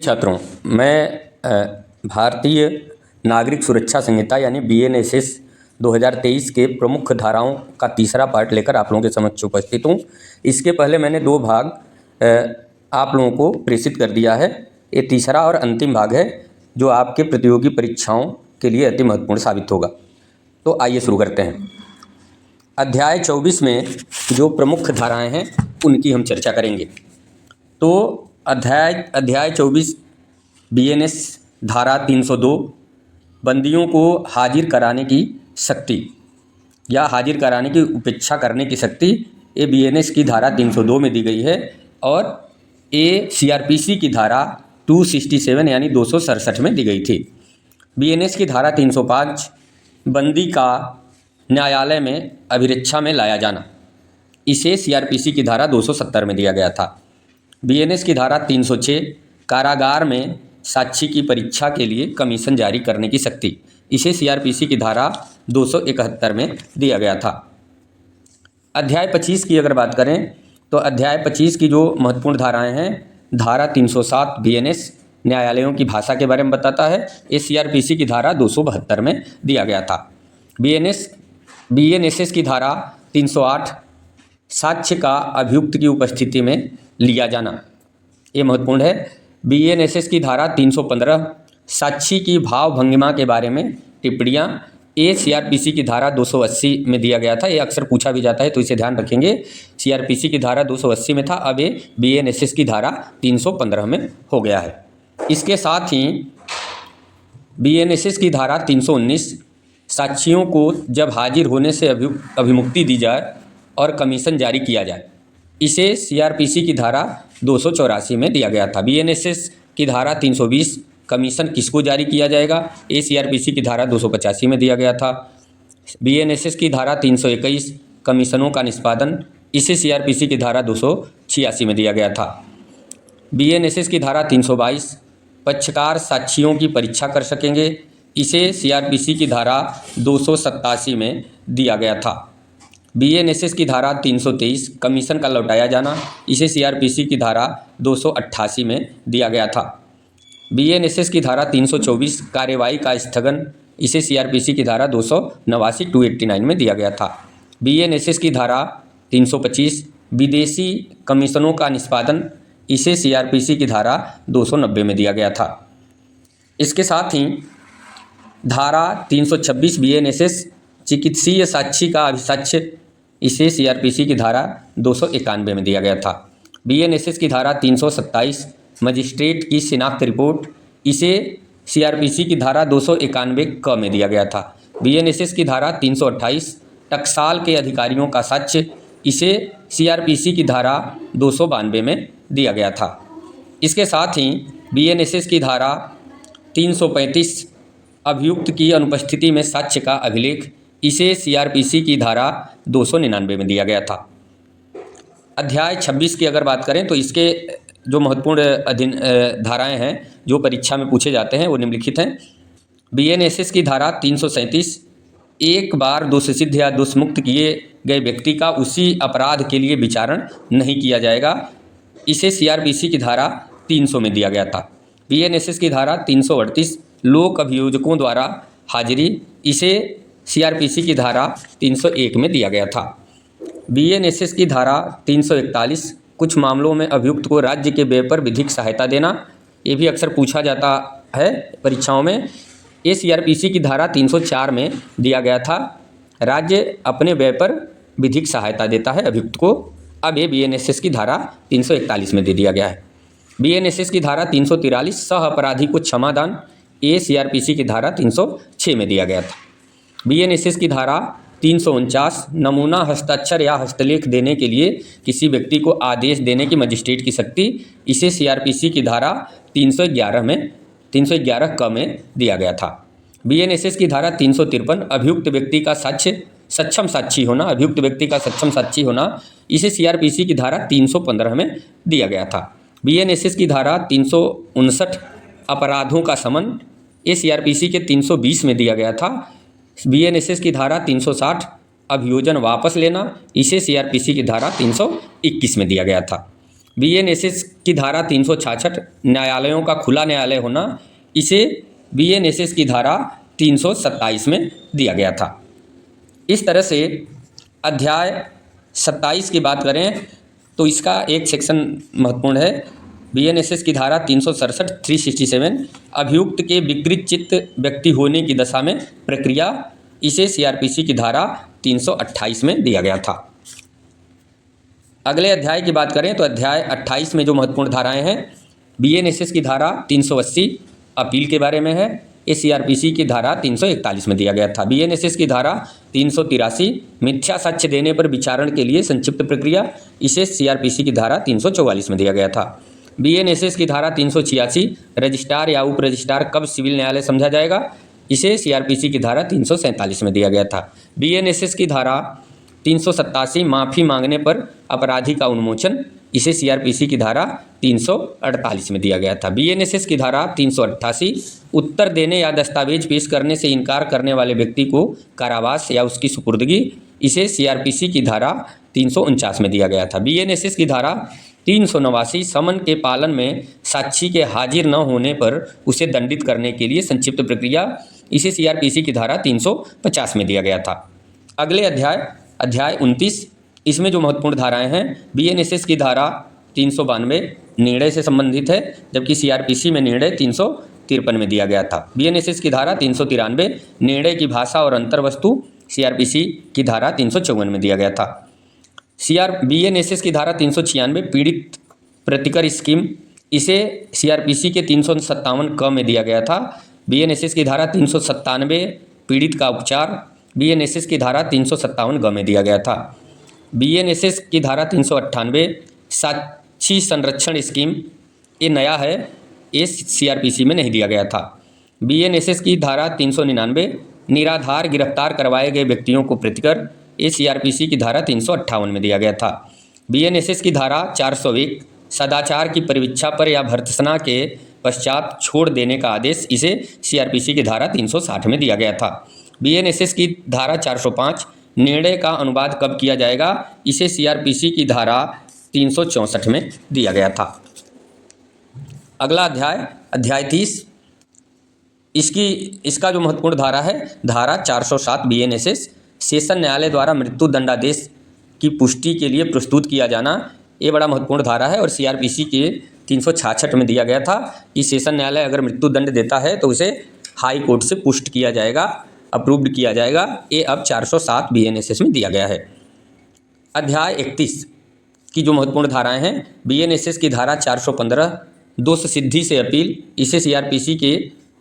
छात्रों, भारतीय नागरिक सुरक्षा संहिता यानी बीएनएसएस 2023 के प्रमुख धाराओं का तीसरा पार्ट लेकर आप लोगों के समक्ष उपस्थित हूँ। इसके पहले मैंने 2 भाग आप लोगों को प्रेषित कर दिया है। ये तीसरा और अंतिम भाग है जो आपके प्रतियोगी परीक्षाओं के लिए अति महत्वपूर्ण साबित होगा। तो आइए शुरू करते हैं। अध्याय 24 में जो प्रमुख धाराएँ हैं उनकी हम चर्चा करेंगे। तो अध्याय 24 बीएनएस धारा 302 बंदियों को हाजिर कराने की शक्ति या हाजिर कराने की उपेक्षा करने की शक्ति, ये बीएनएस की धारा 302 में दी गई है और ये सीआरपीसी की धारा 267 यानी 267 में दी गई थी। बीएनएस की धारा 305 बंदी का न्यायालय में अभिरक्षा में लाया जाना, इसे सीआरपीसी की धारा 270 में दिया गया था। बीएनएस की धारा 306 कारागार में साक्षी की परीक्षा के लिए कमीशन जारी करने की शक्ति, इसे सीआरपीसी की धारा 271 में दिया गया था। अध्याय 25 की अगर बात करें तो अध्याय 25 की जो महत्वपूर्ण धाराएं हैं, धारा 307 बीएनएस न्यायालयों की भाषा के बारे में बताता है, ये सीआरपीसी की धारा 272 में दिया गया था। बीएनएसएस की धारा 308 साक्ष्य का अभियुक्त की उपस्थिति में लिया जाना, ये महत्वपूर्ण है। बीएनएसएस की धारा 315 साक्षी की भाव भंगिमा के बारे में टिप्पणियाँ, ये सीआरपीसी की धारा 280 में दिया गया था। ये अक्सर पूछा भी जाता है तो इसे ध्यान रखेंगे। सीआरपीसी की धारा 280 में था, अब ये बीएनएसएस की धारा 315 में हो गया है। इसके साथ ही बीएनएसएस की धारा 319 साक्षियों को जब हाजिर होने से अभिमुक्ति दी जाए और कमीशन जारी किया जाए, इसे सीआरपीसी की धारा 284 में दिया गया था। बीएनएसएस की धारा 320 कमीशन किसको जारी किया जाएगा, ये सीआरपीसी की धारा 285 में दिया गया था। बीएनएसएस की धारा 321 कमीशनों का निष्पादन, इसे सीआरपीसी की धारा 286 में दिया गया था। बीएनएसएस की धारा 322 पक्षकार साक्षियों की परीक्षा कर सकेंगे, इसे सीआरपीसी की धारा 287 में दिया गया था। बीएनएसएस की धारा 323 कमीशन का लौटाया जाना, इसे सीआरपीसी की धारा 288 में दिया गया था। बीएनएसएस की धारा 324 कार्यवाही का स्थगन, इसे सीआरपीसी की धारा 289 में दिया गया था। बीएनएसएस की धारा 325 विदेशी कमीशनों का निष्पादन, इसे सीआरपीसी की धारा 290 में दिया गया था। इसके साथ ही धारा 326 बीएनएसएस चिकित्सीय साक्षी का अभिसाक्ष्य, इसे सीआरपीसी की धारा 291 में दिया गया था। बीएनएसएस की धारा 327 मजिस्ट्रेट की शिनाख्त रिपोर्ट, इसे सीआरपीसी की धारा 291 क में दिया गया था। बीएनएसएस की धारा 328 टकसाल के अधिकारियों का साक्ष्य, इसे सीआरपीसी की धारा 292 में दिया गया था। इसके साथ ही बीएनएसएस की धारा 335 अभियुक्त की अनुपस्थिति में साक्ष्य का अभिलेख, इसे सीआरपीसी की धारा 299 में दिया गया था। अध्याय 26 की अगर बात करें तो इसके जो महत्वपूर्ण धाराएं हैं जो परीक्षा में पूछे जाते हैं वो निम्नलिखित हैं। बीएनएसएस की धारा 337 एक बार दोषसिद्ध या दोषमुक्त किए गए व्यक्ति का उसी अपराध के लिए विचारण नहीं किया जाएगा, इसे सीआरपीसी की धारा 300 में दिया गया था। बीएनएसएस की धारा 338 लोक अभियोजकों द्वारा हाजिरी, इसे सीआरपीसी की धारा 301 में दिया गया था। बीएनएसएस की धारा 341 कुछ मामलों में अभियुक्त को राज्य के व्यय पर विधिक सहायता देना, ये भी अक्सर पूछा जाता है परीक्षाओं में। ये सीआरपीसी की धारा 304 में दिया गया था। राज्य अपने व्यय पर विधिक सहायता देता है अभियुक्त को, अब ये बीएनएसएस की धारा 341 में दे दिया गया है। बीएनएसएस की धारा 343 सह अपराधी को क्षमादान, ये सीआरपीसी की धारा 306 में दिया गया था। बीएनएसएस की धारा 349 नमूना हस्ताक्षर या हस्तलेख देने के लिए किसी व्यक्ति को आदेश देने की मजिस्ट्रेट की शक्ति, इसे सीआरपीसी की धारा 311 क में दिया गया था। बीएनएसएस की धारा 353 अभियुक्त व्यक्ति का सक्षम साक्षी होना, अभियुक्त व्यक्ति का सक्षम साक्षी होना, इसे सीआरपीसी की धारा 315 में दिया गया था। बीएनएसएस की धारा 359 अपराधों का समन, ये सीआरपीसी के 320 में दिया गया था। बीएनएसएस की धारा 360 अभियोजन वापस लेना, इसे सीआरपीसी की धारा 321 में दिया गया था। बीएनएसएस की धारा 366 न्यायालयों का खुला न्यायालय होना, इसे बीएनएसएस की धारा 327 में दिया गया था। इस तरह से अध्याय 27 की बात करें तो इसका एक सेक्शन महत्वपूर्ण है। बीएनएसएस की धारा 367 367 अभियुक्त के विकृत चित्त व्यक्ति होने की दशा में प्रक्रिया, इसे सीआरपीसी की धारा 328 में दिया गया था। अगले अध्याय की बात करें तो अध्याय 28 में जो महत्वपूर्ण धाराएं हैं, बीएनएसएस की धारा 380 अपील के बारे में है, ये सीआरपीसी की धारा 341 में दिया गया था। बीएनएसएस की धारा 383 मिथ्या साक्ष्य देने पर विचारण के लिए संक्षिप्त प्रक्रिया, इसे सीआरपीसी की धारा 344 में दिया गया था। बीएनएसएस की धारा 386 रजिस्ट्रार या उप रजिस्ट्रार कब सिविल न्यायालय समझा जाएगा, इसे सीआरपीसी की धारा 347 में दिया गया था। बीएनएसएस की धारा 387 माफ़ी मांगने पर अपराधी का उन्मोचन, इसे सीआरपीसी की धारा 348 में दिया गया था। बीएनएसएस की धारा 388 उत्तर देने या दस्तावेज पेश करने से इनकार करने वाले व्यक्ति को कारावास या उसकी सुपुर्दगी, इसे सीआरपीसी की धारा 349 में दिया गया था। बीएनएसएस की धारा 389 समन के पालन में साक्षी के हाजिर न होने पर उसे दंडित करने के लिए संक्षिप्त प्रक्रिया, इसे सीआरपीसी की धारा 350 में दिया गया था। अगले अध्याय 29, इसमें जो महत्वपूर्ण धाराएं हैं, बीएनएसएस की धारा 392 निर्णय से संबंधित है, जबकि सीआरपीसी में निर्णय 353 में दिया गया था। बीएनएसएस की धारा 393 निर्णय की भाषा और अंतर्वस्तु, सीआरपीसी की धारा 354 में दिया गया था। बीएनएसएस की धारा 396 पीड़ित प्रतिकर स्कीम, इसे सीआरपीसी के 357 क में दिया गया था। बीएनएसएस की धारा 397 पीड़ित का उपचार, बीएनएसएस की धारा 357 ग में दिया गया था। बीएनएसएस की धारा 398 साक्षी संरक्षण स्कीम, ये नया है, ये सीआरपीसी में नहीं दिया गया था। बीएनएसएस की धारा 399 निराधार गिरफ्तार करवाए गए व्यक्तियों को प्रतिकर, ये सीआरपीसी की धारा 358 में दिया गया था। बीएनएसएस की धारा 401 सदाचार की परिवीक्षा पर या भर्त्सना के पश्चात छोड़ देने का आदेश, इसे सीआरपीसी की धारा 360 में दिया गया था। बीएनएसएस की धारा 405 निर्णय का अनुवाद कब किया जाएगा, इसे सीआरपीसी की धारा 364 में दिया गया था। अगला अध्याय 30, इसका जो महत्वपूर्ण धारा है, धारा 407 बीएनएसएस सेशन न्यायालय द्वारा मृत्यु दंडादेश की पुष्टि के लिए प्रस्तुत किया जाना, ये बड़ा महत्वपूर्ण धारा है और सीआरपीसी के 366 में दिया गया था कि सेशन न्यायालय अगर मृत्यु दंड देता है तो उसे हाई कोर्ट से पुष्ट किया जाएगा, अप्रूव्ड किया जाएगा। ये अब 407 बीएनएसएस में दिया गया है। अध्याय 31 की जो महत्वपूर्ण धाराएं हैं, बीएनएसएस की धारा 415 दोष सिद्धि से अपील, इसे सीआरपीसी के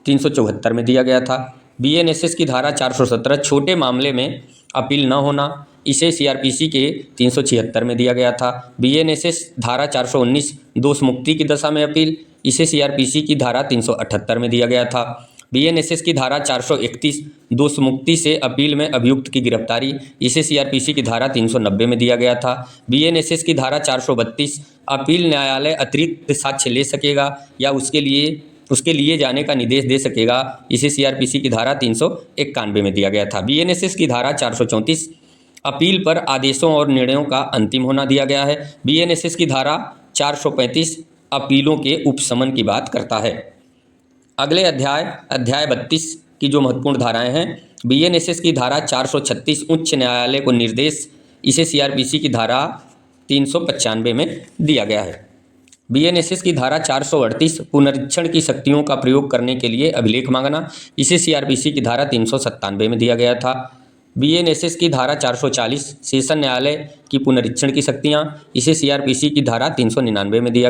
374 में दिया गया था। बीएनएसएस की धारा 417 छोटे मामले में अपील न होना, इसे सीआरपीसी के 376 में दिया गया था। बीएनएसएस धारा 419 दोष मुक्ति की दशा में अपील, इसे सीआरपीसी की धारा 378 में दिया गया था। बीएनएसएस की धारा 431 दोष मुक्ति से अपील में अभियुक्त की गिरफ्तारी, इसे सीआरपीसी की धारा 390 में दिया गया था। बीएनएसएस की धारा 432 अपील न्यायालय अतिरिक्त साक्ष्य ले सकेगा या उसके लिए जाने का निर्देश दे सकेगा, इसे सीआरपीसी की धारा 391 में दिया गया था। बीएनएसएस की धारा 434 अपील पर आदेशों और निर्णयों का अंतिम होना दिया गया है। बीएनएसएस की धारा 435 अपीलों के उपशमन की बात करता है। अगले अध्याय 32 की जो महत्वपूर्ण धाराएं हैं, बीएनएसएस की धारा 436 उच्च न्यायालय को निर्देश, इसे सीआरपीसी की धारा 395 में दिया गया है। बीएनएसएस की धारा 438 पुनरीक्षण की शक्तियों का प्रयोग करने के लिए अभिलेख मांगना, इसे सीआरपीसी की धारा 397 में दिया गया था। बीएनएसएस की धारा 440 सेशन न्यायालय की पुनरीक्षण की शक्तियां, इसे सीआरपीसी की धारा 399 में दिया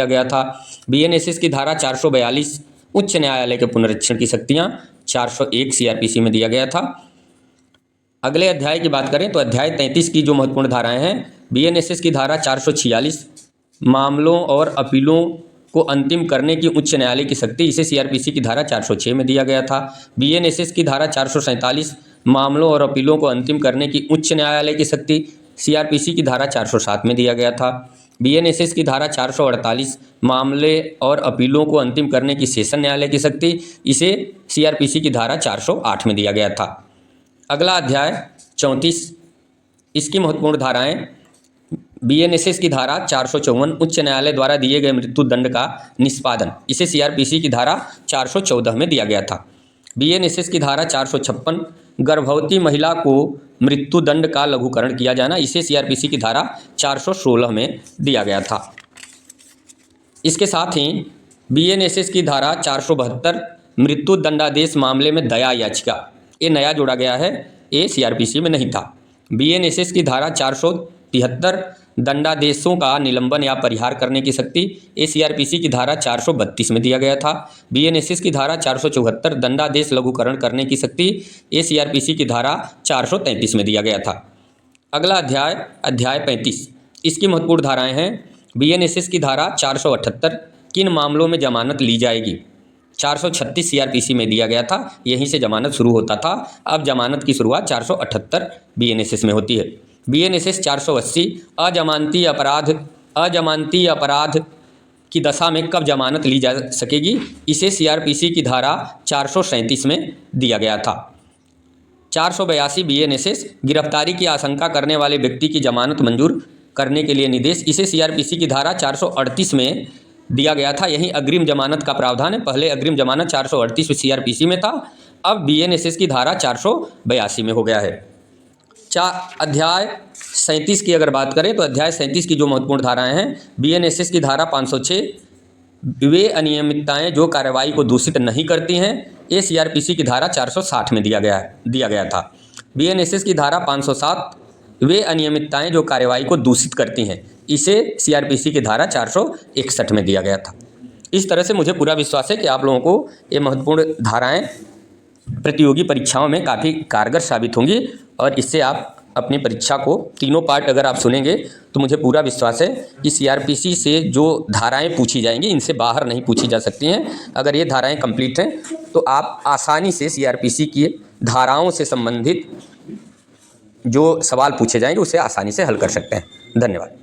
गया था। बीएनएसएस की धारा 442 उच्च न्यायालय के पुनरीक्षण की शक्तियां, 401 सीआरपीसी में दिया गया था। अगले अध्याय की बात करें तो अध्याय 33 की जो महत्वपूर्ण धाराएं हैं, बीएनएसएस की धारा 446 मामलों और अपीलों को अंतिम करने की उच्च न्यायालय की शक्ति, इसे सीआरपीसी की धारा 406 में दिया गया था। बीएनएसएस की धारा 447 मामलों और अपीलों को अंतिम करने की उच्च न्यायालय की शक्ति, सीआरपीसी की धारा 407 में दिया गया था। बीएनएसएस की धारा 448 मामले और अपीलों को अंतिम करने की सेशन न्यायालय की शक्ति, इसे सीआरपीसी की धारा 408 में दिया गया था। अगला अध्याय 34, इसकी महत्वपूर्ण धाराएं, बीएनएसएस की धारा 454 उच्च न्यायालय द्वारा दिए गए मृत्यु दंड का निष्पादन, इसे सीआरपीसी की धारा 414 में दिया गया था। बीएनएसएस की धारा 456 गर्भवती महिला को मृत्यु दंड का लघुकरण किया जाना, इसे सीआरपीसी की धारा 416 में दिया गया था। इसके साथ ही बीएनएसएस की धारा 472 मृत्यु दंडादेश मामले में दया याचिका, ये नया जोड़ा गया है, ये सीआरपीसी में नहीं था। बीएनएसएस की धारा 473 दंडादेशों का निलंबन या परिहार करने की शक्ति, ये सीआरपीसी की धारा 432 में दिया गया था। बीएनएसएस की धारा 474 दंडादेश लघुकरण करने की शक्ति, ये सीआरपीसी की धारा 433 में दिया गया था। अगला अध्याय, अध्याय 35, इसकी महत्वपूर्ण धाराएं हैं। बीएनएसएस की धारा 478 किन मामलों में जमानत ली जाएगी, 436 सीआरपीसी में दिया गया था, यहीं से जमानत शुरू होता था। अब जमानत की शुरुआत 478 बीएनएसएस में होती है। बीएनएसएस 480 अजमानती अपराध की दशा में कब जमानत ली जा सकेगी, इसे सीआरपीसी की धारा 437 में दिया गया था। 482 बीएनएसएस गिरफ्तारी की आशंका करने वाले व्यक्ति की जमानत मंजूर करने के लिए निर्देश, इसे सीआरपीसी की धारा 438 में दिया गया था। यहीं अग्रिम जमानत का प्रावधान है। पहले अग्रिम जमानत 438 सीआरपीसी में था, अब बीएनएसएस की धारा 482 में हो गया है। अध्याय 37 की अगर बात करें तो अध्याय 37 की जो महत्वपूर्ण धाराएं हैं, बीएनएसएस की धारा 506 वे अनियमितताएं जो कार्रवाई को दूषित नहीं करती हैं, ये सीआरपीसी की धारा 460 में दिया गया था। बीएनएसएस की धारा 507 वे अनियमितताएं जो कार्रवाई को दूषित करती हैं, इसे सीआरपीसी की धारा 461 में दिया गया था। इस तरह से मुझे पूरा विश्वास है कि आप लोगों को ये महत्वपूर्ण धाराएं प्रतियोगी परीक्षाओं में काफ़ी कारगर साबित होंगी और इससे आप अपनी परीक्षा को तीनों पार्ट अगर आप सुनेंगे तो मुझे पूरा विश्वास है कि सीआरपीसी से जो धाराएं पूछी जाएंगी इनसे बाहर नहीं पूछी जा सकती हैं। अगर ये धाराएं कंप्लीट हैं तो आप आसानी से सीआरपीसी की धाराओं से संबंधित जो सवाल पूछे जाएंगे उसे आसानी से हल कर सकते हैं। धन्यवाद।